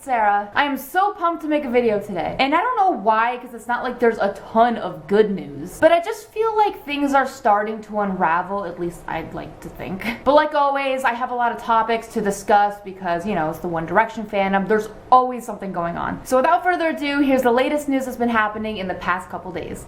it's Sarah. I am so pumped to make a video today. And I don't know why, because it's not like there's a ton of good news. But I just feel like things are starting to unravel, at least I'd like to think. But like always, I have a lot of topics to discuss because, you know, it's the One Direction fandom. There's always something going on. So without further ado, here's the latest news that's been happening in the past couple days.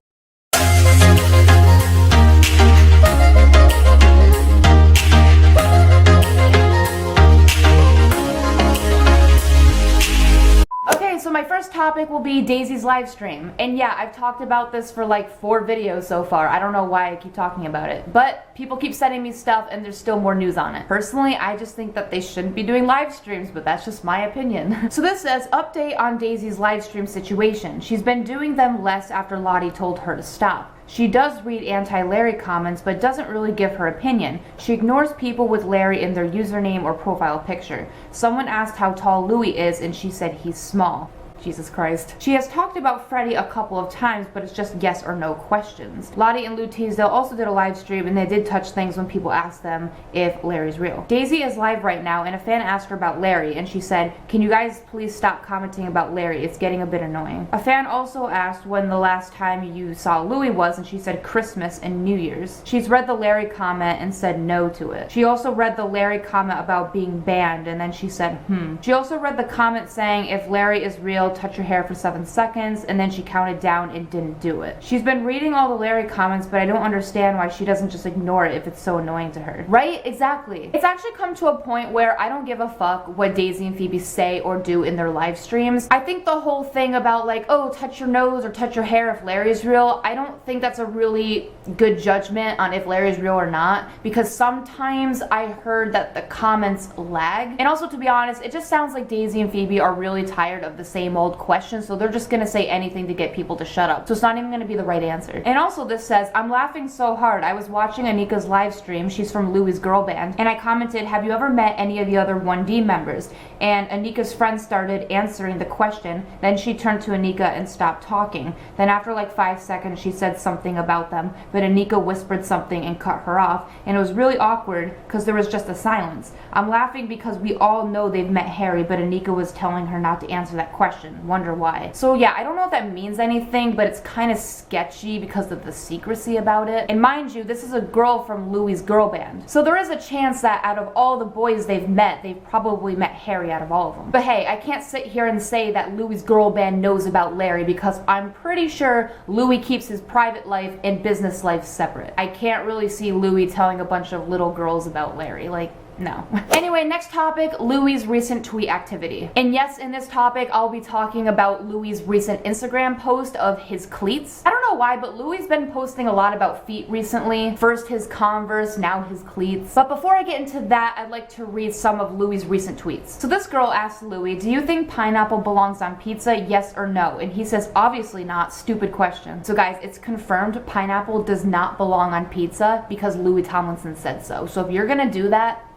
So my first topic will be Daisy's live stream. And yeah, I've talked about this for like 4 videos so far. I don't know why I keep talking about it. But people keep sending me stuff and there's still more news on it. Personally, I just think that they shouldn't be doing live streams, but that's just my opinion. So this says, update on Daisy's live stream situation. She's been doing them less after Lottie told her to stop. She does read anti-Larry comments, but doesn't really give her opinion. She ignores people with Larry in their username or profile picture. Someone asked how tall Louis is, and she said he's small. Jesus Christ. She has talked about Freddie a couple of times, but it's just yes or no questions. Lottie and Lou Teasdale also did a live stream, and they did touch things when people asked them if Larry's real. Daisy is live right now, and a fan asked her about Larry, and she said, "Can you guys please stop commenting about Larry? It's getting a bit annoying." A fan also asked when the last time you saw Louis was, and she said Christmas and New Year's. She's read the Larry comment and said no to it. She also read the Larry comment about being banned, and then she said, She also read the comment saying, "If Larry is real, touch your hair for 7 seconds," and then she counted down and didn't do it. She's been reading all the Larry comments, but I don't understand why she doesn't just ignore it if it's so annoying to her. Right? Exactly. It's actually come to a point where I don't give a fuck what Daisy and Phoebe say or do in their live streams. I think the whole thing about like, oh, touch your nose or touch your hair if Larry's real, I don't think that's a really good judgment on if Larry's real or not, because sometimes I heard that the comments lag. And also, to be honest, it just sounds like Daisy and Phoebe are really tired of the same old questions, so they're just gonna say anything to get people to shut up. So it's not even gonna be the right answer. And also this says, I'm laughing so hard. I was watching Anika's live stream. She's from Louis' girl band. And I commented, have you ever met any of the other 1D members? And Anika's friend started answering the question. Then she turned to Anika and stopped talking. Then after like 5 seconds, she said something about them, but Anika whispered something and cut her off. And it was really awkward because there was just a silence. I'm laughing because we all know they've met Harry, but Anika was telling her not to answer that question. Wonder why. So yeah, I don't know if that means anything, but it's kind of sketchy because of the secrecy about it. And mind you, this is a girl from Louis' girl band. So there is a chance that out of all the boys they've met, they've probably met Harry out of all of them. But hey, I can't sit here and say that Louis' girl band knows about Larry because I'm pretty sure Louis keeps his private life and business life separate. I can't really see Louis telling a bunch of little girls about Larry. Like, no. Anyway, next topic, Louis' recent tweet activity. And yes, in this topic, I'll be talking about Louis' recent Instagram post of his cleats. I don't know why, but Louis' been posting a lot about feet recently. First his Converse, now his cleats. But before I get into that, I'd like to read some of Louis' recent tweets. So this girl asked Louis, do you think pineapple belongs on pizza, yes or no? And he says, obviously not, stupid question. So guys, it's confirmed pineapple does not belong on pizza because Louis Tomlinson said so. So if you're gonna do that,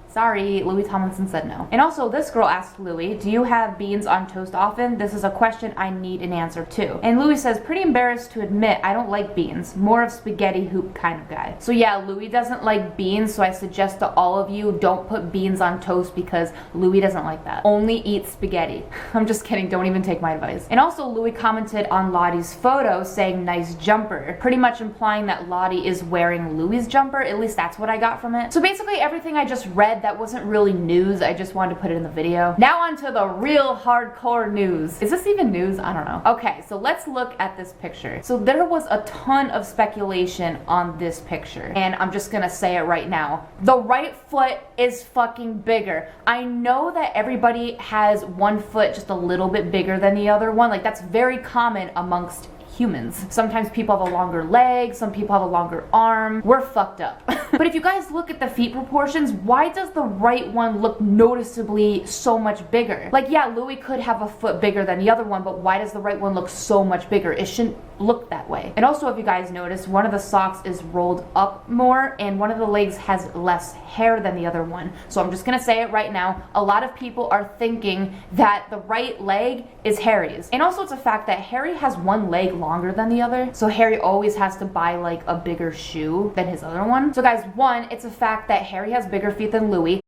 sorry, Louis Tomlinson said no. And also, this girl asked Louis, do you have beans on toast often? This is a question I need an answer to. And Louis says, pretty embarrassed to admit, I don't like beans. More of spaghetti hoop kind of guy. So yeah, Louis doesn't like beans, so I suggest to all of you, don't put beans on toast because Louis doesn't like that. Only eat spaghetti. I'm just kidding, don't even take my advice. And also, Louis commented on Lottie's photo saying nice jumper, pretty much implying that Lottie is wearing Louis' jumper. At least that's what I got from it. So basically everything I just read that wasn't really news, I just wanted to put it in the video. Now on to the real hardcore news. Is this even news? I don't know. Okay, so let's look at this picture. So there was a ton of speculation on this picture, and I'm just gonna say it right now. The right foot is fucking bigger. I know that everybody has one foot just a little bit bigger than the other one. Like, that's very common amongst humans. Sometimes people have a longer leg, some people have a longer arm. We're fucked up. But if you guys look at the feet proportions, why does the right one look noticeably so much bigger? Like, yeah, Louis could have a foot bigger than the other one, but why does the right one look so much bigger? It shouldn't look that way. And also, if you guys notice, one of the socks is rolled up more and one of the legs has less hair than the other one. So I'm just gonna say it right now. A lot of people are thinking that the right leg is Harry's. And also, it's a fact that Harry has one leg longer than the other. So Harry always has to buy like a bigger shoe than his other one. So guys, one, it's a fact that Harry has bigger feet than Louis.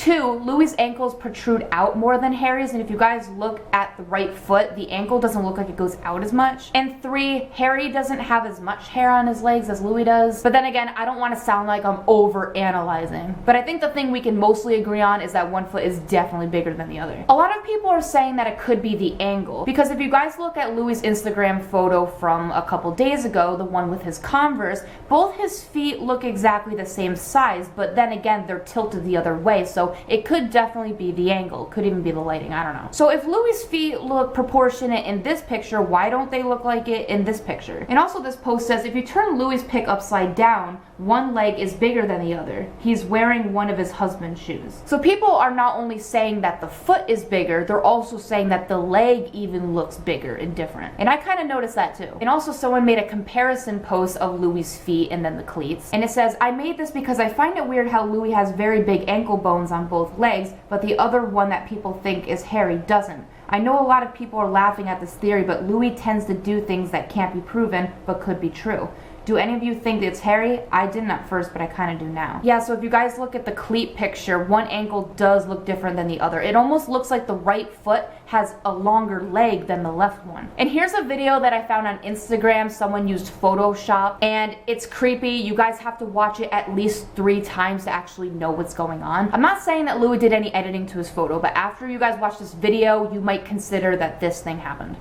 2, Louis' ankles protrude out more than Harry's, and if you guys look at the right foot, the ankle doesn't look like it goes out as much. And 3, Harry doesn't have as much hair on his legs as Louis does. But then again, I don't want to sound like I'm over analyzing, but I think the thing we can mostly agree on is that one foot is definitely bigger than the other. A lot of people are saying that it could be the angle, because if you guys look at Louis' Instagram photo from a couple days ago, the one with his Converse, both his feet look exactly the same size, but then again, they're tilted the other way, so it could definitely be the angle. Could even be the lighting, I don't know. So if Louis' feet look proportionate in this picture, why don't they look like it in this picture? And also this post says, if you turn Louis' pic upside down, one leg is bigger than the other. He's wearing one of his husband's shoes. So people are not only saying that the foot is bigger, they're also saying that the leg even looks bigger and different. And I kind of noticed that too. And also someone made a comparison post of Louis' feet and then the cleats. And it says, I made this because I find it weird how Louis has very big ankle bones on both legs, but the other one that people think is Harry doesn't. I know a lot of people are laughing at this theory, but Louis tends to do things that can't be proven, but could be true. Do any of you think it's Harry? I didn't at first, but I kind of do now. Yeah, so if you guys look at the cleat picture, one ankle does look different than the other. It almost looks like the right foot has a longer leg than the left one. And here's a video that I found on Instagram. Someone used Photoshop, and it's creepy. You guys have to watch it at least 3 times to actually know what's going on. I'm not saying that Louis did any editing to his photo, but after you guys watch this video, you might consider that this thing happened.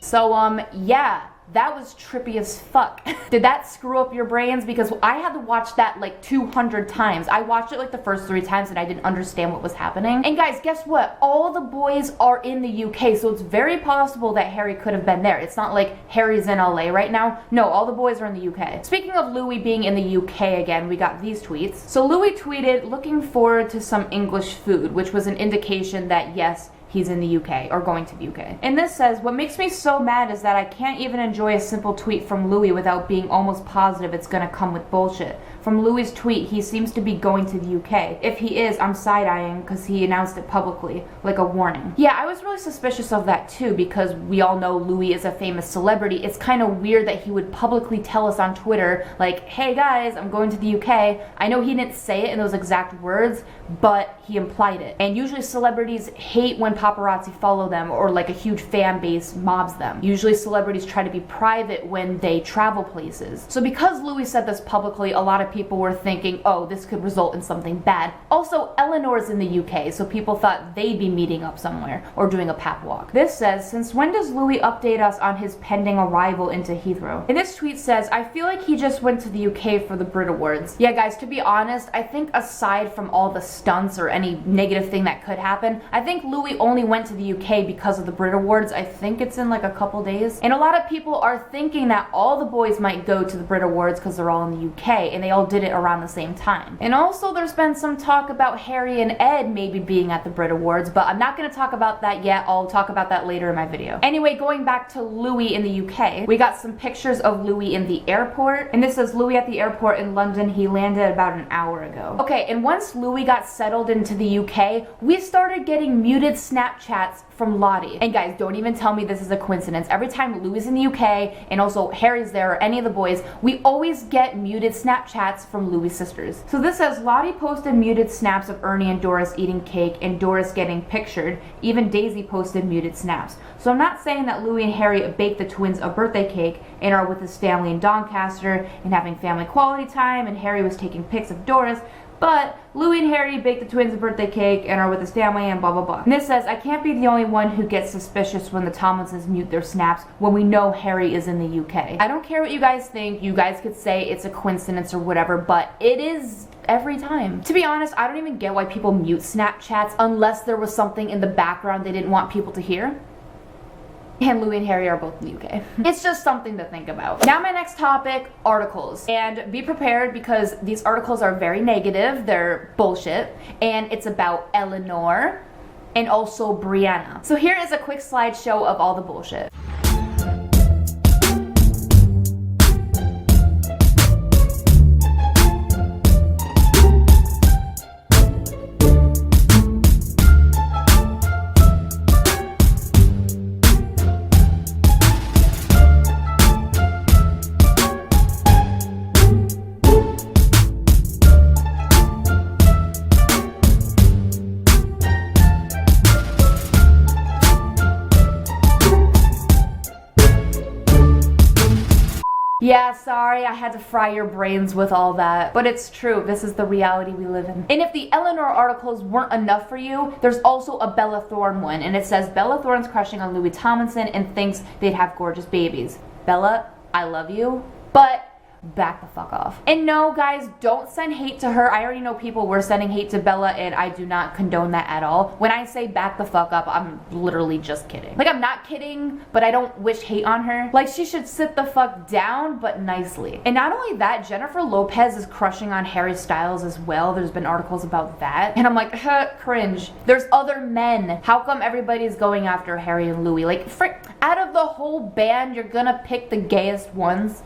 So yeah, that was trippy as fuck. Did that screw up your brains? Because I had to watch that like 200 times. I watched it like the first 3 times and I didn't understand what was happening. And guys, guess what? All the boys are in the UK, so it's very possible that Harry could have been there. It's not like Harry's in LA right now. No, all the boys are in the UK. Speaking of Louis being in the UK again, we got these tweets. So Louis tweeted, looking forward to some English food, which was an indication that yes, he's in the UK, or going to the UK. And this says, what makes me so mad is that I can't even enjoy a simple tweet from Louis without being almost positive it's gonna come with bullshit. From Louis' tweet, he seems to be going to the UK. If he is, I'm side-eyeing because he announced it publicly, like a warning. Yeah, I was really suspicious of that too, because we all know Louis is a famous celebrity. It's kind of weird that he would publicly tell us on Twitter, like, hey guys, I'm going to the UK. I know he didn't say it in those exact words, but he implied it. And usually celebrities hate when paparazzi follow them or like a huge fan base mobs them. Usually celebrities try to be private when they travel places. So because Louis said this publicly, a lot of people were thinking, oh, this could result in something bad. Also, Eleanor's in the UK, so people thought they'd be meeting up somewhere or doing a pap walk. This says, since when does Louis update us on his pending arrival into Heathrow? And this tweet says, I feel like he just went to the UK for the Brit Awards. Yeah guys, to be honest, I think aside from all the stunts or any negative thing that could happen, I think Louis only went to the UK because of the Brit Awards. I think it's in like a couple days. And a lot of people are thinking that all the boys might go to the Brit Awards because they're all in the UK and they all did it around the same time. And also there's been some talk about Harry and Ed maybe being at the Brit Awards, but I'm not going to talk about that yet. I'll talk about that later in my video. Anyway, going back to Louis in the UK, we got some pictures of Louis in the airport, and this says Louis at the airport in London. He landed about an hour ago. Okay, and once Louis got settled into the UK, we started getting muted Snapchats from Lottie. And guys, don't even tell me this is a coincidence. Every time Louis is in the UK and also Harry's there or any of the boys, we always get muted Snapchats from Louis' sisters. So this says, Lottie posted muted snaps of Ernie and Doris eating cake and Doris getting pictured. Even Daisy posted muted snaps. So I'm not saying that Louis and Harry baked the twins a birthday cake and are with his family in Doncaster and having family quality time, and Harry was taking pics of Doris, but Louis and Harry baked the twins a birthday cake and are with his family and blah blah blah. And this says, I can't be the only one who gets suspicious when the Tomlinsons mute their snaps when we know Harry is in the UK. I don't care what you guys think. You guys could say it's a coincidence or whatever, but it is every time. To be honest, I don't even get why people mute Snapchats unless there was something in the background they didn't want people to hear. And Louis and Harry are both in the UK. It's just something to think about. Now my next topic, articles. And be prepared because these articles are very negative, they're bullshit, and it's about Eleanor and also Brianna. So here is a quick slideshow of all the bullshit. Yeah, sorry, I had to fry your brains with all that. But it's true, this is the reality we live in. And if the Eleanor articles weren't enough for you, there's also a Bella Thorne one, and it says Bella Thorne's crushing on Louis Tomlinson and thinks they'd have gorgeous babies. Bella, I love you, but back the fuck off. And no, guys, don't send hate to her. I already know people were sending hate to Bella, and I do not condone that at all. When I say back the fuck up, I'm literally just kidding. Like, I'm not kidding, but I don't wish hate on her. Like, she should sit the fuck down, but nicely. And not only that, Jennifer Lopez is crushing on Harry Styles as well. There's been articles about that. And I'm like, cringe. There's other men. How come everybody's going after Harry and Louis? Like, frick, out of the whole band, you're gonna pick the gayest ones?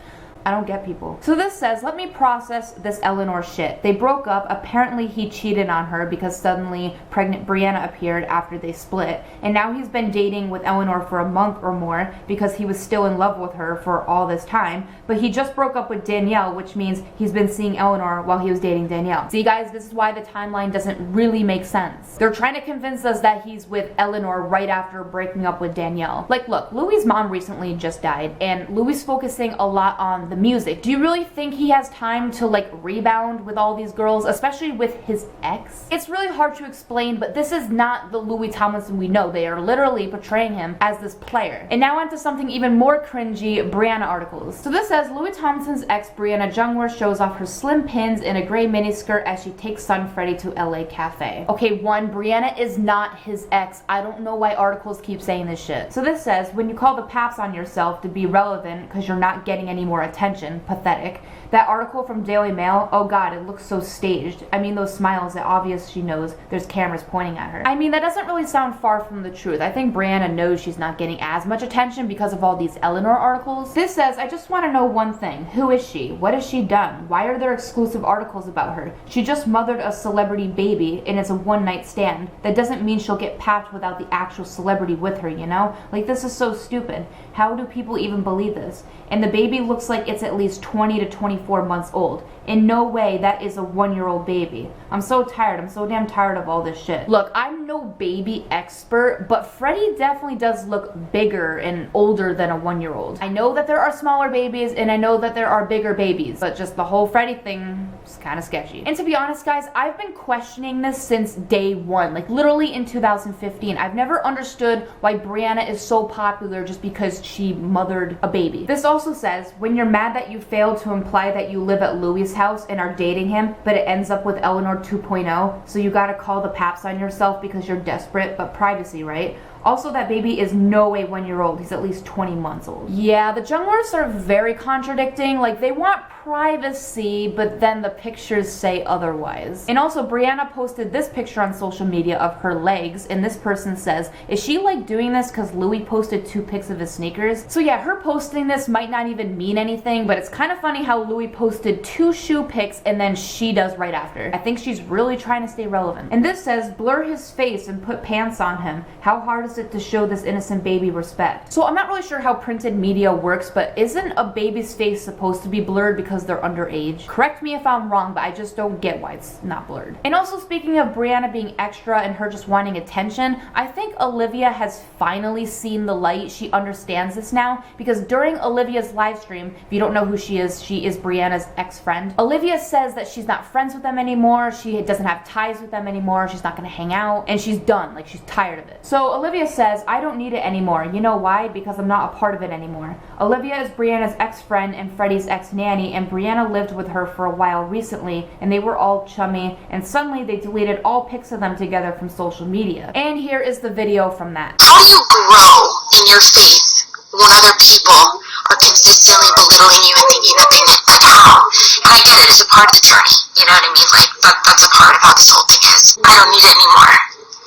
I don't get people. So this says, let me process this Eleanor shit. They broke up. Apparently he cheated on her because suddenly pregnant Brianna appeared after they split. And now he's been dating with Eleanor for a month or more because he was still in love with her for all this time. But he just broke up with Danielle, which means he's been seeing Eleanor while he was dating Danielle. See guys, this is why the timeline doesn't really make sense. They're trying to convince us that he's with Eleanor right after breaking up with Danielle. Like look, Louis' mom recently just died and Louis focusing a lot on the music. Do you really think he has time to like rebound with all these girls, especially with his ex? It's really hard to explain, but this is not the Louis Tomlinson we know. They are literally portraying him as this player. And now onto something even more cringy, Brianna articles. So this says, Louis Tomlinson's ex Brianna Jungwirth shows off her slim pins in a gray miniskirt as she takes son Freddie to LA Cafe. Okay, one, Brianna is not his ex. I don't know why articles keep saying this shit. So this says, when you call the paps on yourself to be relevant because you're not getting any more attention, pathetic. That article from Daily Mail, oh god, it looks so staged. I mean, those smiles, it's obvious she knows there's cameras pointing at her. I mean, that doesn't really sound far from the truth. I think Brianna knows she's not getting as much attention because of all these Eleanor articles. This says, I just want to know one thing. Who is she? What has she done? Why are there exclusive articles about her? She just mothered a celebrity baby and it's a one-night stand. That doesn't mean she'll get papped without the actual celebrity with her, you know? Like, this is so stupid. How do people even believe this? And the baby looks like it's at least 20 to 24 months old. In no way that is a 1-year-old baby. I'm so tired. I'm so damn tired of all this shit. Look, I'm no baby expert, but Freddie definitely does look bigger and older than a 1-year-old. I know that there are smaller babies and I know that there are bigger babies, but just the whole Freddie thing is kind of sketchy. And to be honest, guys, I've been questioning this since day one, like literally in 2015. I've never understood why Brianna is so popular just because she mothered a baby. This also says, when you're mad that you failed to imply that you live at Louis' house and are dating him, but it ends up with Eleanor 2.0, so you gotta call the paps on yourself because you're desperate, but privacy, right? Also, that baby is no way 1-year-old. He's at least 20 months old. Yeah, the Jungwirths are very contradicting. Like, they want privacy, but then the pictures say otherwise. And also, Brianna posted this picture on social media of her legs, and this person says, is she like doing this because Louis posted 2 pics of his sneakers? So yeah, her posting this might not even mean anything, but it's kind of funny how Louis posted 2 shoe pics and then she does right after. I think she's really trying to stay relevant. And this says, blur his face and put pants on him. How hard is it to show this innocent baby respect? So I'm not really sure how printed media works, but isn't a baby's face supposed to be blurred because they're underage? Correct me if I'm wrong, but I just don't get why it's not blurred. And also, speaking of Brianna being extra and her just wanting attention, I think Olivia has finally seen the light. She understands this now because during Olivia's live stream, if you don't know who she is Brianna's ex-friend. Olivia says that she's not friends with them anymore, she doesn't have ties with them anymore, she's not gonna hang out, and she's done, like she's tired of it. So Olivia says, I don't need it anymore. You know why? Because I'm not a part of it anymore. Olivia is Brianna's ex-friend and Freddie's ex-nanny, and Brianna lived with her for a while recently, and they were all chummy, and suddenly they deleted all pics of them together from social media. And here is the video from that. How do you grow in your faith when other people are consistently belittling you and thinking that they know that how? And I get it, it's a part of the journey, you know what I mean? Like, that's a part of how this whole thing is. I don't need it anymore.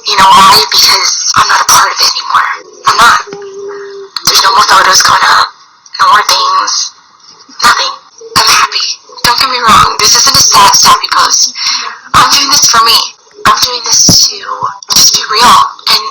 You know why? Because I'm not a part of it anymore. I'm not. There's no more photos going up, no more things, nothing. I'm happy. Don't get me wrong, this isn't a sad sappy post. I'm doing this for me. I'm doing this to just be real and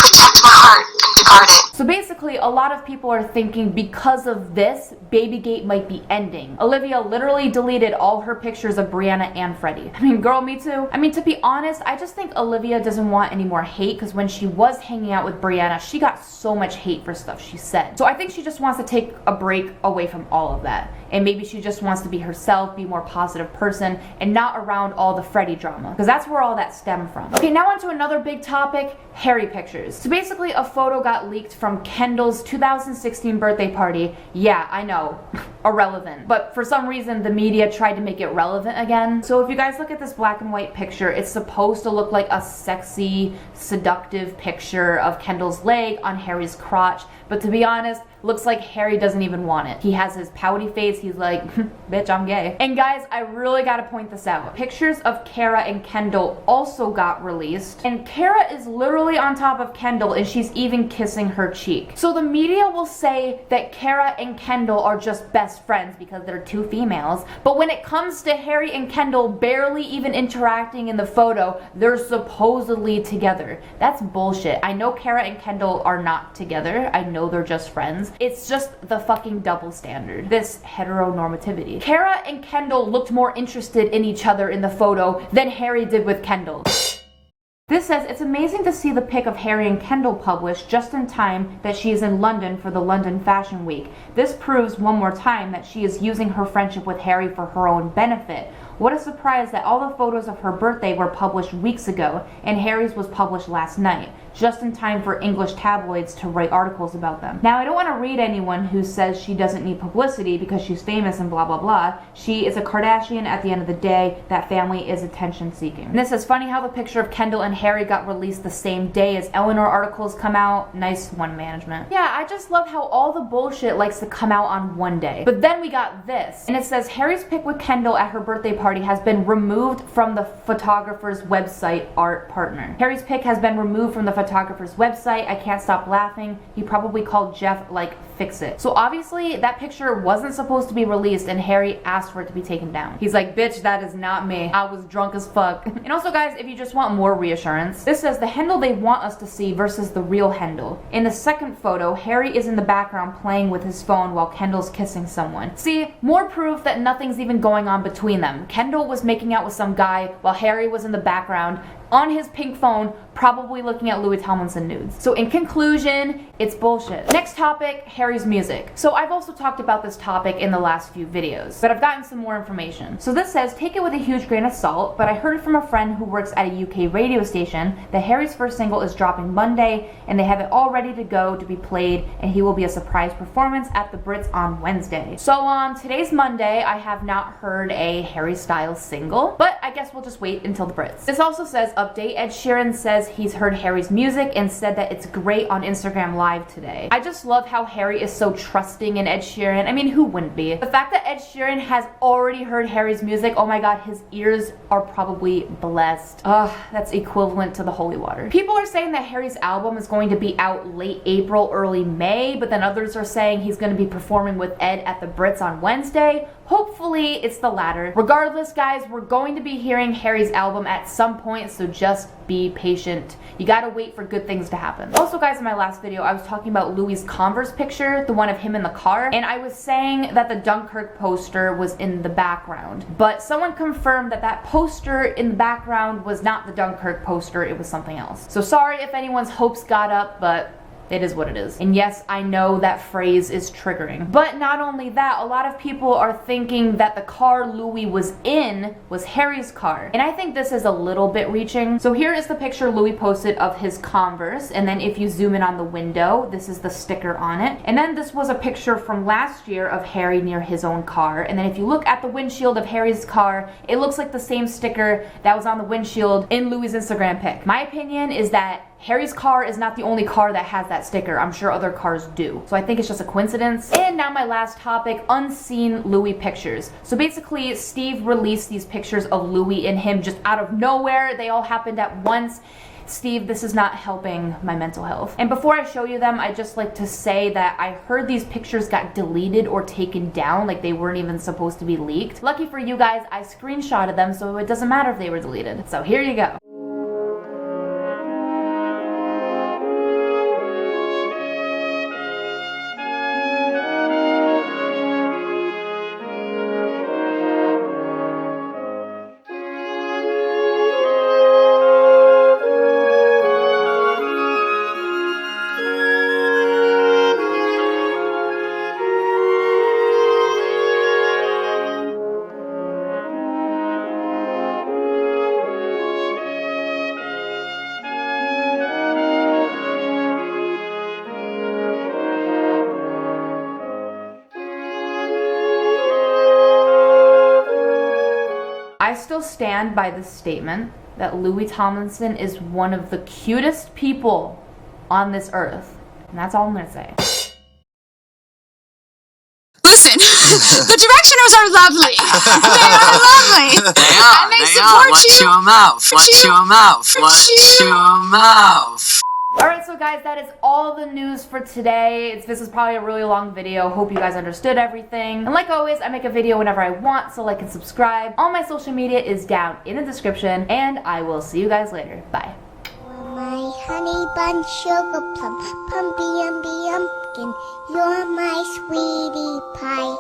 protect my heart and to guard it. So basically, a lot of people are thinking because of this, Babygate might be ending. Olivia literally deleted all her pictures of Brianna and Freddie. I mean, girl, me too. I mean, to be honest, I just think Olivia doesn't want any more hate because when she was hanging out with Brianna, she got so much hate for stuff she said. So I think she just wants to take a break away from all of that. And maybe she just wants to be herself, be a more positive person, and not around all the Freddie drama. Because that's where all that stemmed from. Okay, now on to another big topic, Harry pictures. So basically, a photo got leaked from Kendall's 2016 birthday party. Yeah, I know, irrelevant. But for some reason, the media tried to make it relevant again. So if you guys look at this black and white picture, it's supposed to look like a sexy, seductive picture of Kendall's leg on Harry's crotch. But to be honest, looks like Harry doesn't even want it. He has his pouty face, he's like, bitch, I'm gay. And guys, I really gotta point this out. Pictures of Kara and Kendall also got released, and Kara is literally on top of Kendall and she's even kissing her cheek. So the media will say that Kara and Kendall are just best friends because they're two females, but when it comes to Harry and Kendall barely even interacting in the photo, they're supposedly together. That's bullshit. I know Kara and Kendall are not together. I know they're just friends. It's just the fucking double standard. This heteronormativity. Kara and Kendall looked more interested in each other in the photo than Harry did with Kendall. This says, it's amazing to see the pic of Harry and Kendall published just in time that she is in London for the London Fashion Week. This proves one more time that she is using her friendship with Harry for her own benefit. What a surprise that all the photos of her birthday were published weeks ago and Harry's was published last night, just in time for English tabloids to write articles about them. Now, I don't want to read anyone who says she doesn't need publicity because she's famous and blah blah blah. She is a Kardashian at the end of the day. That family is attention seeking. And this is funny how the picture of Kendall and Harry got released the same day as Eleanor articles come out. Nice one, management. Yeah, I just love how all the bullshit likes to come out on one day. But then we got this, and it says Harry's pic with Kendall at her birthday party has been removed from the photographer's website art partner. Harry's pic has been removed from the photographer's website. I can't stop laughing. He probably called Jeff, like, fix it. So obviously that picture wasn't supposed to be released and Harry asked for it to be taken down. He's like, bitch, that is not me. I was drunk as fuck. And also guys, if you just want more reassurance, this says the Hendall they want us to see versus the real Hendall. In the second photo, Harry is in the background playing with his phone while Kendall's kissing someone. See, more proof that nothing's even going on between them. Kendall was making out with some guy while Harry was in the background on his pink phone, probably looking at Louis Tomlinson nudes. So in conclusion, it's bullshit. Next topic, Harry's music. So I've also talked about this topic in the last few videos, but I've gotten some more information. So this says, take it with a huge grain of salt, but I heard from a friend who works at a UK radio station that Harry's first single is dropping Monday, and they have it all ready to go to be played, and he will be a surprise performance at the Brits on Wednesday. So today's Monday, I have not heard a Harry Styles single, but I guess we'll just wait until the Brits. This also says, update, Ed Sheeran says he's heard Harry's music and said that it's great on Instagram Live today. I just love how Harry is so trusting in Ed Sheeran. I mean, who wouldn't be? The fact that Ed Sheeran has already heard Harry's music, oh my god, his ears are probably blessed. Ugh, that's equivalent to the holy water. People are saying that Harry's album is going to be out late April, early May, but then others are saying he's going to be performing with Ed at the Brits on Wednesday. Hopefully it's the latter. Regardless, guys, we're going to be hearing Harry's album at some point, so just be patient. You gotta wait for good things to happen. Also, guys, in my last video, I was talking about Louis' Converse picture, the one of him in the car, and I was saying that the Dunkirk poster was in the background. But someone confirmed that that poster in the background was not the Dunkirk poster, it was something else. So sorry if anyone's hopes got up, but it is what it is. And yes, I know that phrase is triggering. But not only that, a lot of people are thinking that the car Louis was in was Harry's car. And I think this is a little bit reaching. So here is the picture Louis posted of his Converse. And then if you zoom in on the window, this is the sticker on it. And then this was a picture from last year of Harry near his own car. And then if you look at the windshield of Harry's car, it looks like the same sticker that was on the windshield in Louis' Instagram pic. My opinion is that Harry's car is not the only car that has that sticker. I'm sure other cars do. So I think it's just a coincidence. And now my last topic, unseen Louis pictures. So basically, Steve released these pictures of Louis and him just out of nowhere. They all happened at once. Steve, this is not helping my mental health. And before I show you them, I'd just like to say that I heard these pictures got deleted or taken down, like they weren't even supposed to be leaked. Lucky for you guys, I screenshotted them, so it doesn't matter if they were deleted. So here you go. I still stand by this statement that Louis Tomlinson is one of the cutest people on this earth. And that's all I'm gonna say. Listen, the directioners are lovely. They are lovely. They are. And they They support are. Watch you. your mouth. Watch your mouth. Watch your mouth. Alright, so guys, that is all the news for today. This is probably a really long video. Hope you guys understood everything. And like always, I make a video whenever I want, so like and subscribe. All my social media is down in the description, and I will see you guys later. Bye. My honey bun sugar plum, pumpy umby umpkin, you're my sweetie pie.